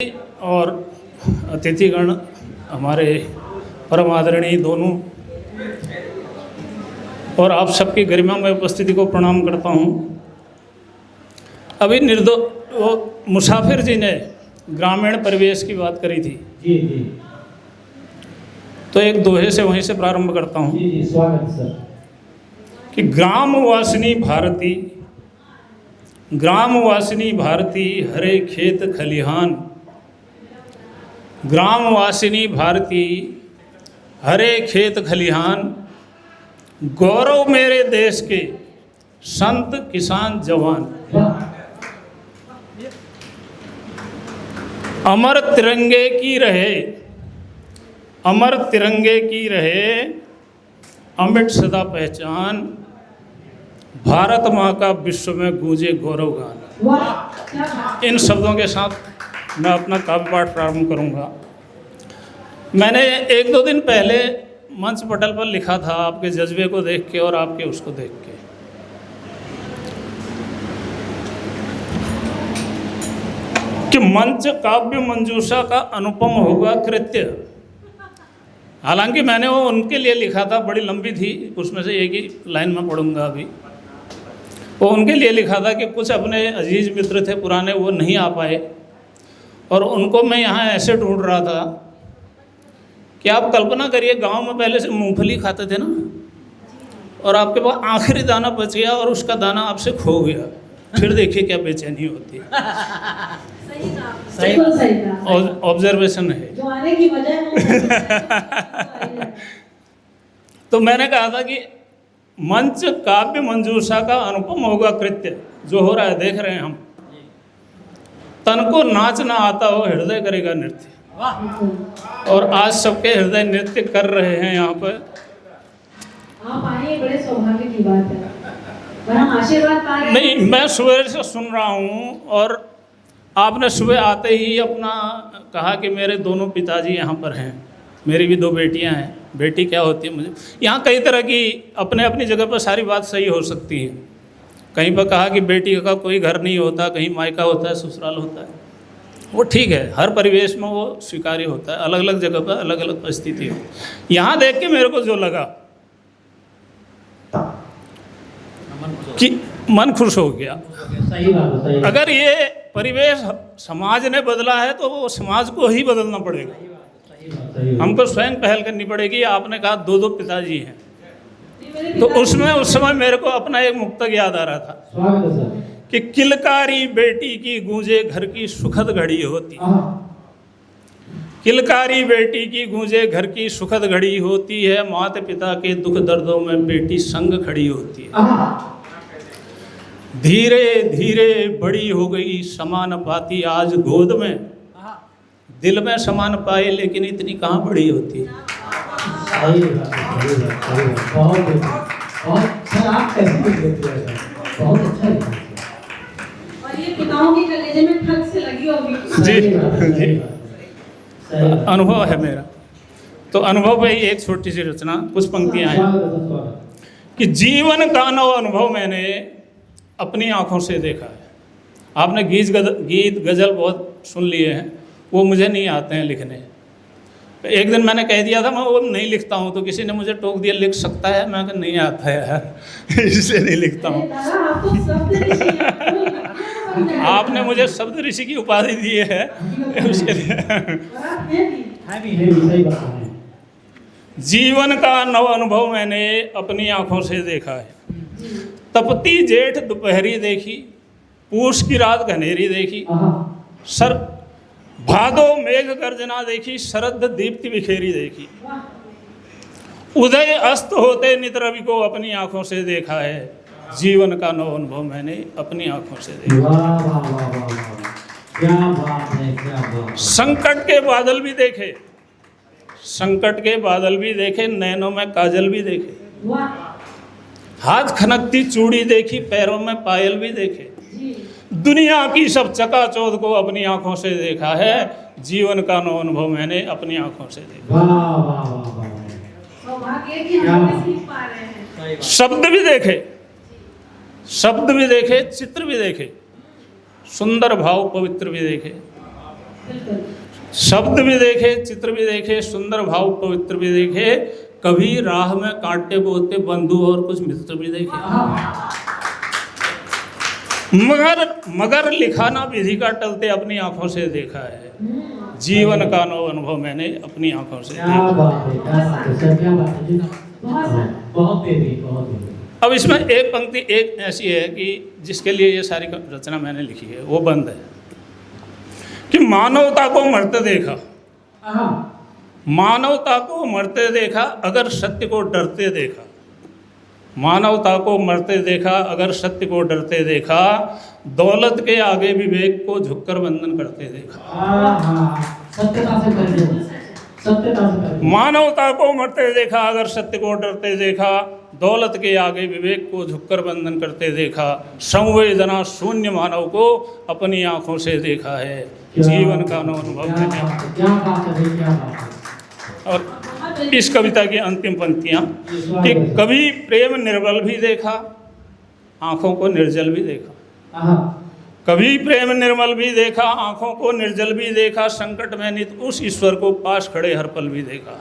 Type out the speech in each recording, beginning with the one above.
और अतिथिगण हमारे परम आदरणीय दोनों और आप सबकी गरिमा में उपस्थिति को प्रणाम करता हूँ। अभी मुसाफिर जी ने ग्रामीण परिवेश की बात करी थी। जी जी। तो एक दोहे से वहीं से प्रारंभ करता हूँ। जी जी, स्वागत सर। कि ग्रामवासिनी भारती हरे खेत खलिहान, ग्रामवासिनी भारती हरे खेत खलिहान, गौरव मेरे देश के संत किसान जवान, अमर तिरंगे की रहे, अमर तिरंगे की रहे अमिट सदा पहचान, भारत माँ का विश्व में गूंजे गौरव गान। इन शब्दों के साथ मैं अपना काव्य पाठ प्रारंभ करूंगा। मैंने एक दो दिन पहले मंच पटल पर लिखा था आपके जज्बे को देख के और आपके उसको देख के। कि मंच काव्य मंजूषा का अनुपम होगा कृत्य। हालांकि मैंने वो उनके लिए लिखा था, बड़ी लंबी थी, उसमें से एक ही लाइन में पढ़ूंगा अभी। वो उनके लिए लिखा था कि कुछ अपने अजीज मित्र थे पुराने, वो नहीं आ पाए और उनको मैं यहाँ ऐसे ढूंढ रहा था कि आप कल्पना करिए, गांव में पहले से मूंगफली खाते थे ना, और आपके पास आखिरी दाना बच गया और उसका दाना आपसे खो गया, फिर देखिए क्या बेचैनी होती है। सही ऑब्जर्वेशन है जो आने की वजह। तो मैंने कहा था कि मंच काव्य मंजूषा का अनुपम होगा कृत्य। जो हो रहा है देख रहे हैं हम। तन को नाच ना आता हो हृदय करेगा नृत्य। और आज सबके हृदय नृत्य कर रहे हैं यहाँ पर। आप आए, बड़े सौभाग्य की बात है। और हम आशीर्वाद पा रहे हैं। नहीं, मैं सुबह से सुन रहा हूँ और आपने सुबह आते ही अपना कहा कि मेरे दोनों पिताजी यहाँ पर हैं, मेरी भी दो बेटियाँ हैं। बेटी क्या होती है मुझे, यहाँ कई तरह की अपने अपनी जगह पर सारी बात सही हो सकती है। कहीं पर कहा कि बेटी का कोई घर नहीं होता, कहीं मायका होता है, ससुराल होता है, वो ठीक है, हर परिवेश में वो स्वीकार्य होता है। अलग अलग जगह पर अलग अलग परिस्थिति है। यहाँ देख के मेरे को जो लगा कि मन खुश हो गया। सही बात है। अगर ये परिवेश समाज ने बदला है तो वो समाज को ही बदलना पड़ेगा। हमको स्वयं पहल करनी पड़ेगी। आपने कहा दो दो पिताजी हैं, तो उसमें उस समय मेरे को अपना एक मुक्तक याद आ रहा था कि किलकारी बेटी की गूंजे घर की सुखद घड़ी होती, किलकारी बेटी की गूंजे घर की सुखद घड़ी होती है, माता पिता के दुख दर्दों में बेटी संग खड़ी होती है। धीरे धीरे बड़ी हो गई समान पाती आज गोद में, दिल में समान पाए लेकिन इतनी कहाँ बड़ी होती है। और ये पिताओं के कलेजे में ठग से लगी होगी। जी, अनुभव है मेरा। तो अनुभव पे ही एक छोटी सी रचना, कुछ पंक्तियां हैं कि जीवन का नव अनुभव मैंने अपनी आंखों से देखा है। आपने गीत गज़ल बहुत सुन लिए हैं, वो मुझे नहीं आते हैं लिखने। एक दिन मैंने कह दिया था मैं वो नहीं लिखता हूँ, तो किसी ने मुझे टोक दिया लिख सकता है, मैं कहा नहीं आता है यार, इसलिए नहीं लिखता हूँ। आपने मुझे शब्द ऋषि की उपाधि दी है उसके लिए। जीवन का नव अनुभव मैंने अपनी आंखों से देखा है। तपती जेठ दोपहरी देखी, पूस की रात घनेरी देखी, सर भादो मेघ गर्जना देखी, शरद दीप्ति बिखेरी देखी, उदय अस्त होते नित रवि को अपनी आंखों से देखा है। जीवन का नव अनुभव मैंने अपनी आंखों से देखा। क्या बात है, क्या बात। संकट के बादल भी देखे, संकट के बादल भी देखे, नैनों में काजल भी देखे, हाथ खनकती चूड़ी देखी, पैरों में पायल भी देखे, दुनिया की सब चकाचौंध को अपनी आंखों से देखा है। जीवन का नव अनुभव मैंने अपनी आंखों से देखा। शब्द भी देखे, शब्द भी देखे, चित्र भी देखे, सुंदर भाव पवित्र भी देखे, बिल्कुल। शब्द भी देखे, चित्र भी देखे, सुंदर भाव पवित्र भी देखे, कभी राह में कांटे बोते बंधु और कुछ मित्र भी देखे। मगर लिखा ना विधि का टलते अपनी आंखों से देखा है। जीवन का अनुभव मैंने अपनी आंखों से क्या देखा। बात है, क्या बात है सर, क्या बात है जी। बहुत तेजी, बहुत तेजी। अब इसमें एक पंक्ति एक ऐसी है कि जिसके लिए ये सारी रचना मैंने लिखी है, वो बंद है कि मानवता को मरते देखा, मानवता को मरते देखा, अगर सत्य को डरते देखा। मानवता को मरते देखा, अगर सत्य को डरते देखा, दौलत के आगे विवेक को झुककर वंदन करते देखा। सत्यता से कर दो, सत्यता से कर दो। मानवता को मरते देखा, अगर सत्य को डरते देखा, दौलत के आगे विवेक को झुककर वंदन करते देखा, संवेदना शून्य मानव को अपनी आंखों से देखा है। जीवन का अनुभव मैंने। क्या बात है, क्या बात है। और इस कविता की अंतिम पंक्तियां कि कभी प्रेम निर्बल भी देखा, आंखों को निर्जल भी देखा। कभी प्रेम निर्मल भी देखा, आंखों को निर्जल भी देखा, संकट में नित उस ईश्वर को पास खड़े हर पल भी देखा।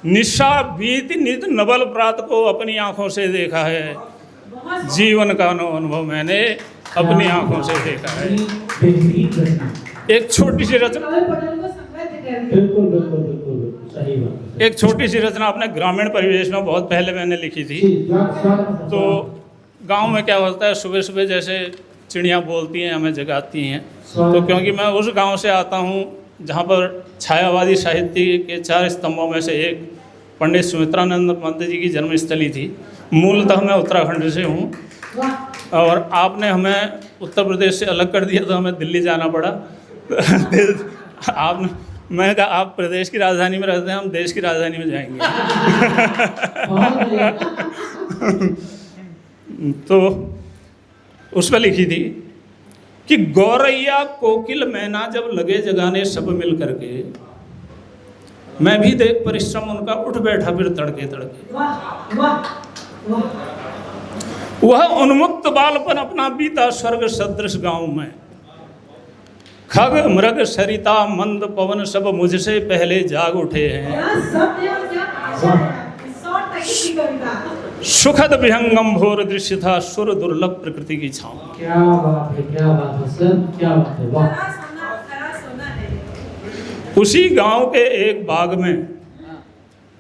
निशा बीत नित नबल प्रात को अपनी आंखों से देखा है। जीवन का अनुभव मैंने अपनी आंखों से देखा है। एक छोटी सी रचना, बिल्कुल बिल्कुल बिल्कुल सही बात है। एक छोटी सी रचना अपने ग्रामीण परिवेश में बहुत पहले मैंने लिखी थी। तो गांव में क्या होता है, सुबह सुबह जैसे चिड़ियाँ बोलती हैं, हमें जगाती हैं। तो क्योंकि मैं उस गांव से आता हूँ जहाँ पर छायावादी साहित्य के 4 स्तंभों में से एक पंडित सुमित्रानंद पंत जी की जन्मस्थली थी। मूलतः मैं उत्तराखंड से हूँ और आपने हमें उत्तर प्रदेश से अलग कर दिया तो हमें दिल्ली जाना पड़ा। आपने, मैं कहा आप प्रदेश की राजधानी में रहते हैं, हम देश की राजधानी में जाएंगे। तो उस पर लिखी थी कि गौरैया कोकिल मैना जब लगे जगाने सब मिल करके, मैं भी देख परिश्रम उनका उठ बैठा फिर तड़के तड़के। वह उन्मुक्त बालपन अपना बीता स्वर्ग सदृश गांव में, खग मृग सरिता मंद पवन सब मुझसे पहले जाग उठे हैं। सुखद विहंगम भोर दृश्य था सुर दुर्लभ प्रकृति की छाँव। क्या बात है, क्या बात है सर, क्या बात है, वाह। उसी गांव के एक बाग में,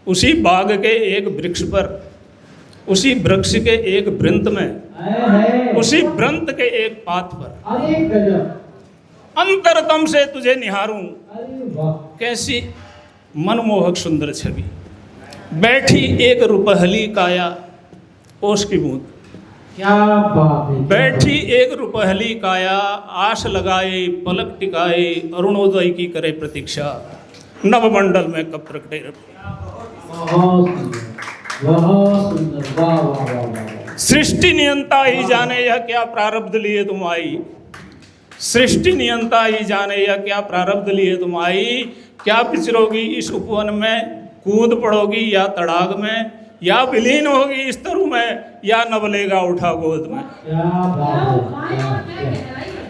उसी बाग के एक वृक्ष पर, उसी वृक्ष के एक वृंत में, उसी वृंत के एक पात पर, अरे गजब, अंतरतम से तुझे निहारूं, अरे वाह। कैसी मनमोहक सुंदर छवि। बैठी एक रुपहली काया ओस की बूंद। क्या बात है। बैठी एक रुपहली काया आश लगाए पलक टिकाए, अरुणोदय की करे प्रतीक्षा, नवमंडल में कब प्रकटे। बहुत सुंदर, बहुत सुंदर, वाह वाह वाह वाह। सृष्टि नियंता ही जाने यह क्या प्रारब्ध लिए तुम आई। सृष्टि नियंता ही जाने यह क्या प्रारब्ध लिए तुम आई। क्या विचरोगी इस उपवन में, कूद पड़ोगी या तड़ाग में, या विलीन होगी इस तरु में, या नवलेगा उठा गोद में। क्या बात है,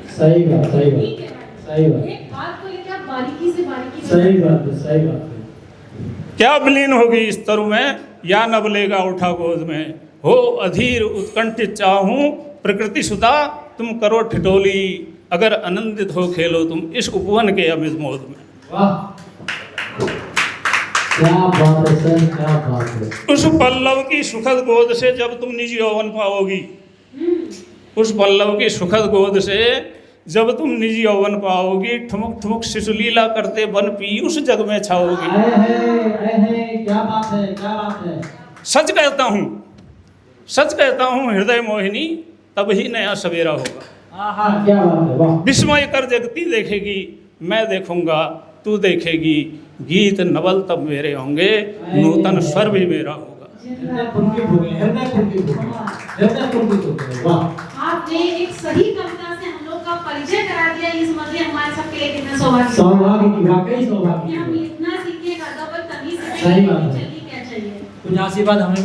सही बात, सही बात, सही बात, एक बात को लेकर आप बारीकी से सही बात है, सही बात है। क्या विलीन होगी इस तरु में, या नवलेगा उठा गोद में। हो अधीर उत्कंठित चाहूं प्रकृति सुधा, तुम करो ठिठोली, अगर आनंदित हो खेलो तुम इस उपवन के अमित मोद में। वाह, क्या बात है सर, क्या बात है। उस पल्लव की सुखद गोद से जब तुम निज यौवन पाओगी, उस पल्लव की सुखद गोद से जब तुम निज यौवन पाओगी, ठुमुक ठुमुक शिशुलीला करते बन पी उस जग में छाओगी। क्या बात है, क्या बात है। सच कहता हूँ, सच कहता हूँ हृदय मोहिनी, तब ही नया सवेरा होगा। क्या बात है, वाह। विस्मय कर जगती देखेगी, मैं देखूंगा तू देखेगी, गीत नवल तब मेरे होंगे, नूतन स्वर भी मेरा होगा। आपने एक सही कविता से हम लोग का परिचय करा दिया। इस मध्य हमारे सबके लिए कितना सौभाग्य, वाकई सौभाग्य। हम इतना सीखे, अदब तमीज से सही बात है। चलिए क्या चाहिए। कुछ आशीर्वाद हमें भी